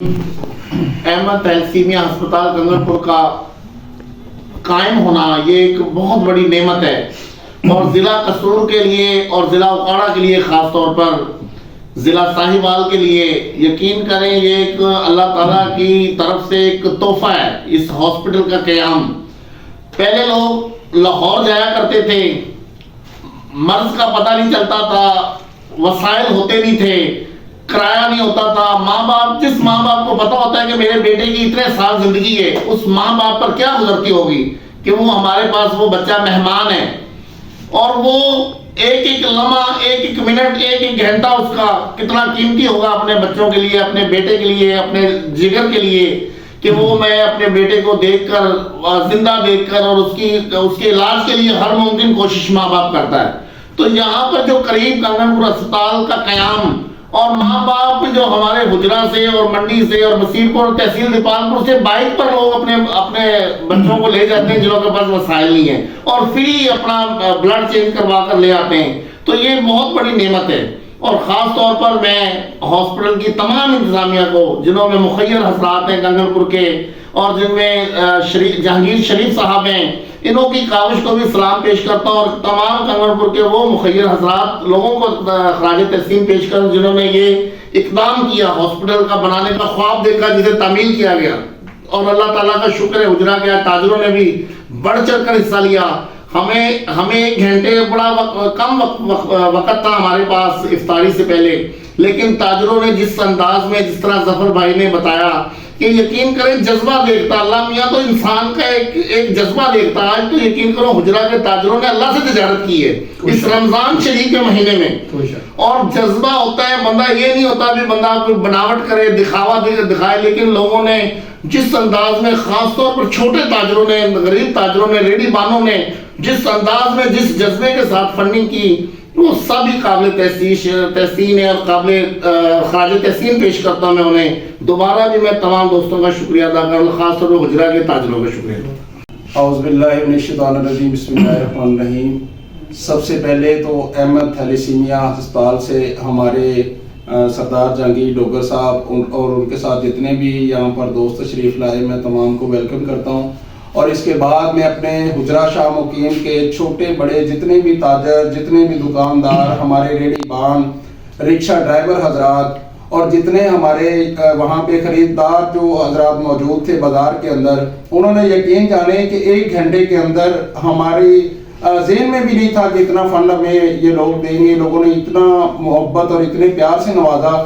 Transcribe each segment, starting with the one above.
احمد تحسینیہ ہسپتال کنگن پور کا قائم ہونا یہ ایک بہت بڑی نعمت ہے، اور ضلع قصور کے لیے اور ضلع اوکاڑا کے لیے، خاص طور پر ضلع ساہیوال کے لیے یقین کریں یہ ایک اللہ تعالیٰ کی طرف سے ایک تحفہ ہے۔ اس ہاسپٹل کا قیام، پہلے لوگ لاہور جایا کرتے تھے، مرض کا پتہ نہیں چلتا تھا، وسائل ہوتے نہیں تھے، کرایہ نہیں ہوتا تھا، ماں باپ، جس ماں باپ کو پتا ہوتا ہے کہ میرے بیٹے کی اتنے سال زندگی ہے، اس ماں باپ پر کیا گزرتی ہوگی کہ وہ ہمارے پاس وہ بچہ مہمان ہے، اور وہ ایک ایک لمحہ، ایک ایک منٹ، ایک ایک گھنٹہ اس کا کتنا قیمتی ہوگا اپنے بچوں کے لیے، اپنے بیٹے کے لیے، اپنے جگر کے لیے، کہ وہ میں اپنے بیٹے کو دیکھ کر، زندہ دیکھ کر، اور اس کے علاج کے لیے ہر ممکن کوشش ماں باپ کرتا ہے۔ تو یہاں پر جو قریب کنگن پور اسپتال کا قیام، اور ماں باپ جو ہمارے حجرہ سے اور منڈی سے اور بصیر پور تحصیل دیپال پور سے بائک پر لوگ اپنے بچوں کو لے جاتے ہیں جنہوں کے پاس وسائل نہیں ہیں، اور فری اپنا بلڈ چینج کروا کر لے آتے ہیں، تو یہ بہت بڑی نعمت ہے۔ اور خاص طور پر میں ہاسپٹل کی تمام انتظامیہ کو، جنہوں میں مخیر حضرات ہیں کنگن پور کے، اور جن میں جہانگیر شریف صاحب ہیں، انہوں کی کاوش کو بھی سلام پیش کرتا ہوں، اور تمام کنگن پور کے وہ مخیر حضرات لوگوں کو خراج تحسین پیش کروں جنہوں نے یہ اقدام کیا، ہاسپٹل کا بنانے کا خواب دیکھا جسے تعمیل کیا گیا، اور اللہ تعالیٰ کا شکر ہے حجرہ کے تاجروں نے بھی بڑھ چڑھ کر حصہ لیا۔ ہمیں ایک گھنٹے بڑا کم وقت تھا ہمارے پاس افطاری سے پہلے، لیکن تاجروں نے جس انداز میں، جس طرح ظفر بھائی نے بتایا کہ یقین کریں جذبہ دیکھتا اللہ میاں تو انسان کا ایک جذبہ دیکھتا۔ آج تو یقین کرو حجرہ کے تاجروں نے اللہ سے تجارت کی ہے اس رمضان شریف کے مہینے میں، اور جذبہ ہوتا ہے، بندہ یہ نہیں ہوتا بھی بندہ کوئی بناوٹ کرے، دکھاوا دکھائے، لیکن لوگوں نے جس انداز میں، خاص طور پر چھوٹے تاجروں نے، غریب تاجروں نے، ریڈی بانوں نے جس انداز میں، جس جذبے کے ساتھ فنڈنگ کی، وہ سبھی قابل تحسین ہے، اور قابل خراج تحسین پیش کرتا ہوں میں انہیں۔ دوبارہ بھی میں تمام دوستوں کا شکریہ ادا کروں، خاص طور پر حجرہ کے تاجروں کا شکریہ۔ اعوذ باللہ من الشیطان الرجیم، بسم اللہ الرحمن الرحیم۔ سب سے پہلے تو احمد تھیلیسیمیا ہسپتال سے ہمارے سردار جہانگیر ڈوگر صاحب اور ان کے ساتھ جتنے بھی یہاں پر دوست تشریف لائے، میں تمام کو ویلکم کرتا ہوں، اور اس کے بعد میں اپنے حجرہ شاہ مقیم کے چھوٹے بڑے جتنے بھی تاجر، جتنے بھی دکاندار، ہمارے ریڈی بان، رکشہ ڈرائیور حضرات، اور جتنے ہمارے وہاں پہ خریدار جو حضرات موجود تھے بازار کے اندر، انہوں نے یقین جانے کہ ایک گھنٹے کے اندر ہماری ذہن میں بھی نہیں تھا کہ اتنا فنڈ ہمیں یہ لوگ دیں گے، لوگوں نے اتنا محبت اور اتنے پیار سے نوازا۔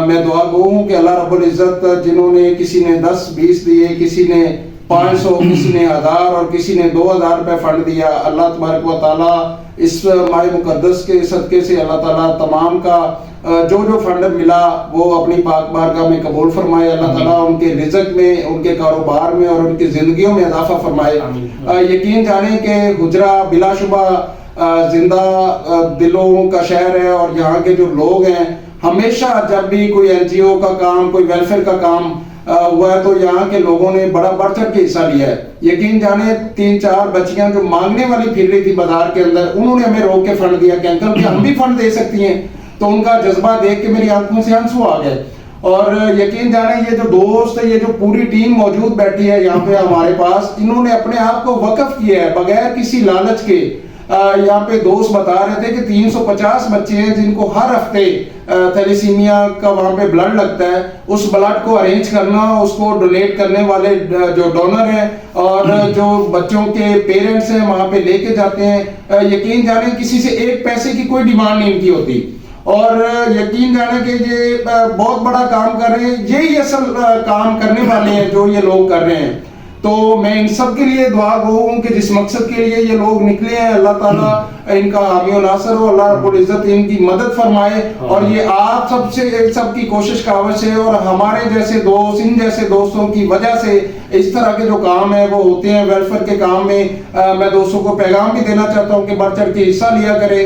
میں دعا گو ہوں کہ اللہ رب العزت، جنہوں نے کسی نے 10-20 دیے، کسی نے 500، کسی نے 1000 اور کسی نے 2000 روپے فنڈ دیا، اللہ تبارک و تعالیٰ اس ماہ مقدس کے صدقے سے اللہ تعالیٰ تمام کا جو فنڈ ملا وہ اپنی پاک بارگاہ میں قبول فرمائے، اللہ تعالیٰ ان کے رزق میں، ان کے کاروبار میں اور ان کی زندگیوں میں اضافہ فرمائے۔ یقین جانیں کہ حجرہ بلا شبہ زندہ دلوں کا شہر ہے، اور یہاں کے جو لوگ ہیں ہمیشہ جب بھی کوئی NGO کا کام، کوئی ویلفیئر کا کام ہوا ہے تو یہاں کے لوگوں نے بڑا بڑھ چڑھ کے حصہ لیا ہے۔ یقین جانے 3-4 بچیاں جو مانگنے والی پھر رہی تھی بازار کے اندر، انہوں نے ہمیں روک کے فنڈ دیا کہ انکل کیا ہم بھی فنڈ دے سکتی ہیں، تو ان کا جذبہ دیکھ کے میری آنکھوں سے آنسو آ گئے۔ اور یقین جانے یہ جو دوست، یہ جو پوری ٹیم موجود بیٹھی ہے یہاں پہ ہمارے پاس، انہوں نے اپنے آپ کو وقف کیا ہے بغیر کسی لالچ کے۔ یہاں پہ دوست بتا رہے تھے کہ 350 بچے ہیں جن کو ہر ہفتے تھیلیسیمیا کا وہاں پہ بلڈ لگتا ہے، اس بلڈ کو ارینج کرنا، اس کو ڈونیٹ کرنے والے جو ڈونر ہیں اور جو بچوں کے پیرنٹس ہیں وہاں پہ لے کے جاتے ہیں۔ یقین جانے کسی سے ایک پیسے کی کوئی ڈیمانڈ نہیں کی ہوتی، اور یقین جانے کہ یہ بہت بڑا کام کر رہے ہیں، یہی اصل کام کرنے والے ہیں جو یہ لوگ کر رہے ہیں۔ تو میں ان سب کے لیے دعا گو ہوں کہ جس مقصد کے لیے یہ لوگ نکلے ہیں، اللہ تعالیٰ ان کا حامی و ناصر ہو، اللہ رب العزت ان کی مدد فرمائے، اور یہ آپ سب کی کوشش کاوش ہے، اور ہمارے جیسے دوست، ان جیسے دوستوں کی وجہ سے اس طرح کے جو کام ہیں وہ ہوتے ہیں ویلفیئر کے کام میں۔ میں دوستوں کو پیغام بھی دینا چاہتا ہوں کہ بڑھ چڑھ کے حصہ لیا کریں۔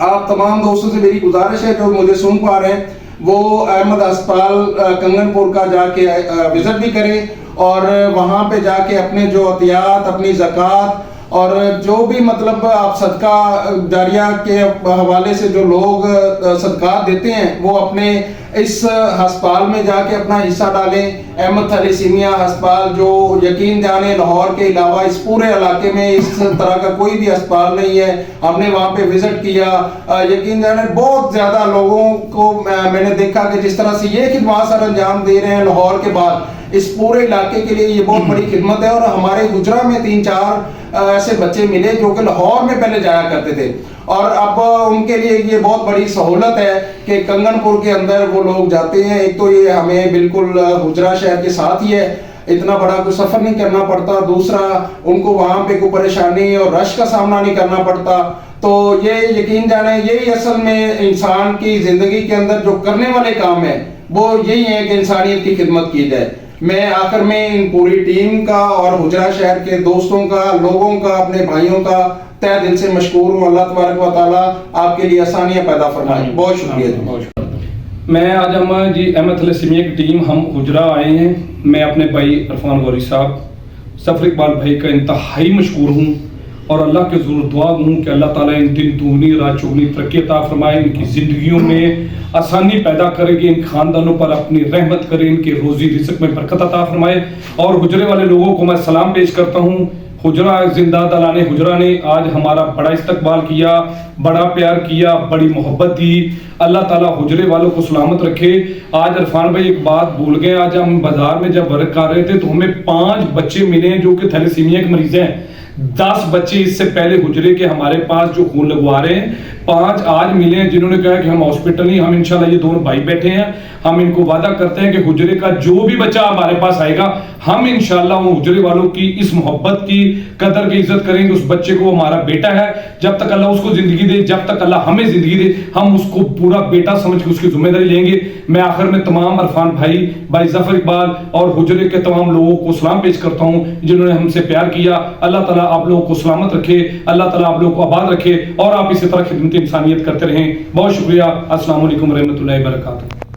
آپ تمام دوستوں سے میری گزارش ہے جو مجھے سن پا رہے ہیں وہ احمد ہسپتال کنگن پور کا جا کے وزٹ بھی کریں، اور وہاں پہ جا کے اپنے جو عطیات، اپنی زکوٰۃ اور جو بھی مطلب آپ صدقہ جاریہ کے حوالے سے جو لوگ صدقات دیتے ہیں وہ اپنے اس ہسپتال میں جا کے اپنا حصہ ڈالیں. احمد تھیلیسیمیا ہسپتال جو یقین جانے لاہور کے علاوہ اس پورے علاقے میں اس طرح کا کوئی بھی ہسپتال نہیں ہے. ہم نے وہاں پہ وزٹ کیا, یقین جانے بہت زیادہ لوگوں کو میں نے دیکھا کہ جس طرح سے یہ خدمات سر انجام دے رہے ہیں لاہور کے بعد, اس پورے علاقے کے لیے یہ بہت بڑی خدمت ہے. اور ہمارے گجرا میں 3-4 ایسے بچے ملے جو کہ لاہور میں پہلے جایا کرتے تھے, اور اب ان کے لیے یہ بہت بڑی سہولت ہے کہ کنگن پور کے اندر وہ لوگ جاتے ہیں. ایک تو یہ ہمیں بالکل گجرا شہر کے ساتھ ہی ہے, اتنا بڑا کوئی سفر نہیں کرنا پڑتا. دوسرا ان کو وہاں پہ کوئی پریشانی اور رش کا سامنا نہیں کرنا پڑتا. تو یہ یقین جانے یہی اصل میں انسان کی زندگی کے اندر جو کرنے والے کام ہیں وہ یہی ہے کہ انسانیت کی خدمت کی جائے. میں آخر میں ان پوری ٹیم کا اور گجرا شہر کے دوستوں کا, لوگوں کا, اپنے بھائیوں کا تہ دل سے مشکور ہوں. اللہ تبارک و تعالیٰ آپ کے لیے آسانیاں پیدا فرمائے. بہت شکریہ. میں آج ہم جی احمد تھیلیسیمیا کی ٹیم ہم گجرا آئے ہیں. میں اپنے بھائی عرفان غوری صاحب, سفر اقبال بھائی کا انتہائی مشکور ہوں, اور اللہ کے ضرور دعا ہوں کہ اللہ تعالیٰ ان دن دگنی رات چگنی ترقی عطا فرمائے, ان کی زندگیوں میں آسانی پیدا کرے گی, ان خاندانوں پر اپنی رحمت کرے, ان کے روزی رزق میں برکت عطا فرمائے. اور گجرے والے لوگوں کو میں سلام پیش کرتا ہوں. حجرہ زندہ دلان حجرہ نے آج ہمارا بڑا استقبال کیا, بڑا پیار کیا, بڑی محبت دی. اللہ تعالیٰ حجرے والوں کو سلامت رکھے. آج عرفان بھائی ایک بات بھول گئے, آج ہم بازار میں جب ورک کر رہے تھے تو ہمیں 5 بچے ملے جو کہ تھیلیسیمیا کے مریض ہیں. 10 بچے اس سے پہلے حجرے کے ہمارے پاس جو خون لگوا رہے ہیں, 5 آج ملے ہیں جنہوں نے کہا کہ ہم ہاسپٹل نہیں, ہم انشاءاللہ یہ دونوں بھائی بیٹھے ہیں, ہم ان کو وعدہ کرتے ہیں کہ حجرے کا جو بھی بچہ ہمارے پاس آئے گا ہم انشاءاللہ وہ حجرے والوں کی اس محبت کی قدر کی عزت کریں گے. اس بچے کو ہمارا بیٹا ہے, جب تک اللہ اس کو زندگی دے, جب تک اللہ ہمیں زندگی دے, ہم اس کو پورا بیٹا سمجھ کے اس کی ذمہ داری لیں گے. میں آخر میں تمام عرفان بھائی, بھائی ظفر اقبال اور حجرے کے تمام لوگوں کو سلام پیش کرتا ہوں جنہوں نے ہم سے پیار کیا. اللہ تعالیٰ آپ لوگوں کو سلامت رکھے, اللہ تعالیٰ آپ لوگوں کو آباد رکھے, اور آپ اسی طرح خدمت انسانیت کرتے رہیں. بہت شکریہ. السلام علیکم ورحمۃ اللہ وبرکاتہ.